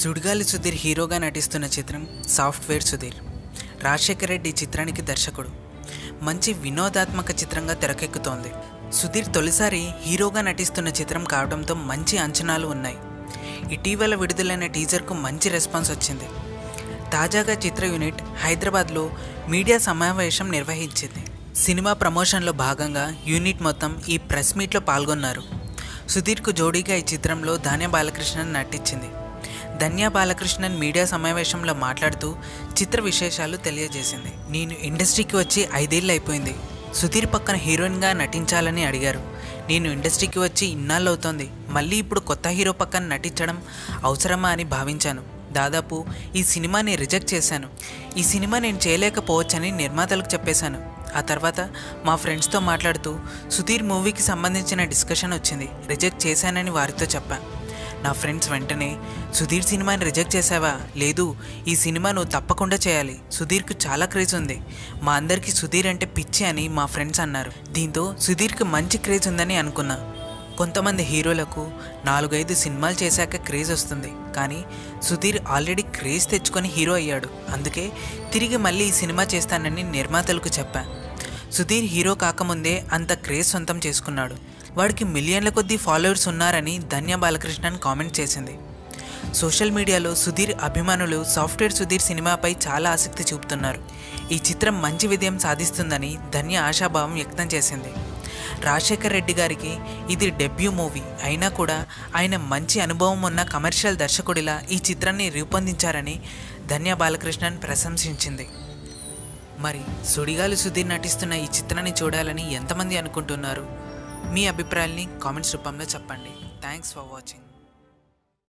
సుడిగాలి సుధీర్ హీరోగా నటిస్తున్న చిత్రం సాఫ్ట్వేర్ సుధీర్. రాజశేఖర్ రెడ్డి చిత్రానికి దర్శకుడు. మంచి వినోదాత్మక చిత్రంగా తెరకెక్కుతోంది. సుధీర్ తొలిసారి హీరోగా నటిస్తున్న చిత్రం కావడంతో మంచి అంచనాలు ఉన్నాయి. ఇటీవల విడుదలైన టీజర్కు మంచి రెస్పాన్స్ వచ్చింది. తాజాగా చిత్ర యూనిట్ హైదరాబాద్లో మీడియా సమావేశం నిర్వహించింది. సినిమా ప్రమోషన్లో భాగంగా యూనిట్ మొత్తం ఈ ప్రెస్ మీట్లో పాల్గొన్నారు. సుధీర్కు జోడీగా ఈ చిత్రంలో ధన్య బాలకృష్ణన్ నటించింది. ధన్య బాలకృష్ణన్ మీడియా సమావేశంలో మాట్లాడుతూ చిత్ర విశేషాలు తెలియజేసింది. నేను ఇండస్ట్రీకి వచ్చి 5 ఏళ్ళు అయిపోయింది. సుధీర్ పక్కన హీరోయిన్గా నటించాలని అడిగారు. నేను ఇండస్ట్రీకి వచ్చి ఇన్నాళ్ళు అవుతోంది. మళ్ళీ ఇప్పుడు కొత్త హీరో పక్కన నటించడం అవసరమా అని భావించాను. దాదాపు ఈ సినిమాని రిజెక్ట్ చేశాను. ఈ సినిమా నేను చేయలేకపోవచ్చని నిర్మాతలకు చెప్పేశాను. ఆ తర్వాత మా ఫ్రెండ్స్తో మాట్లాడుతూ సుధీర్ మూవీకి సంబంధించిన డిస్కషన్ వచ్చింది. రిజెక్ట్ చేశానని వారితో చెప్పాను. నా ఫ్రెండ్స్ వెంటనే, సుధీర్ సినిమాని రిజెక్ట్ చేసావా? లేదు, ఈ సినిమా నువ్వు తప్పకుండా చేయాలి. సుధీర్కు చాలా క్రేజ్ ఉంది. మా అందరికీ సుధీర్ అంటే పిచ్చి అని మా ఫ్రెండ్స్ అన్నారు. దీంతో సుధీర్కి మంచి క్రేజ్ ఉందని అనుకున్నా. కొంతమంది హీరోలకు 4-5 సినిమాలు చేశాక క్రేజ్ వస్తుంది. కానీ సుధీర్ ఆల్రెడీ క్రేజ్ తెచ్చుకొని హీరో అయ్యాడు. అందుకే తిరిగి మళ్ళీ ఈ సినిమా చేస్తానని నిర్మాతలకు చెప్పా. సుధీర్ హీరో కాకముందే అంత క్రేజ్ సొంతం చేసుకున్నాడు. వాడికి మిలియన్ల కొద్దీ ఫాలోవర్స్ ఉన్నారని ధన్య బాలకృష్ణన్ కామెంట్ చేసింది. సోషల్ మీడియాలో సుధీర్ అభిమానులు సాఫ్ట్వేర్ సుధీర్ సినిమాపై చాలా ఆసక్తి చూపుతున్నారు. ఈ చిత్రం మంచి విజయం సాధిస్తుందని ధన్య ఆశాభావం వ్యక్తం చేసింది. రాజశేఖర్ రెడ్డి గారికి ఇది డెబ్యూ మూవీ అయినా కూడా ఆయన మంచి అనుభవం ఉన్న కమర్షియల్ దర్శకుడిలా ఈ చిత్రాన్ని రూపొందించారని ధన్య బాలకృష్ణన్ ప్రశంసించింది. మరి సుడిగాలి సుధీర్ నటిస్తున్న ఈ చిత్రాన్ని చూడాలని ఎంతమంది అనుకుంటున్నారు? మీ అభిప్రాయాల్ని కామెంట్స్ రూపంలో చెప్పండి. Thanks for watching.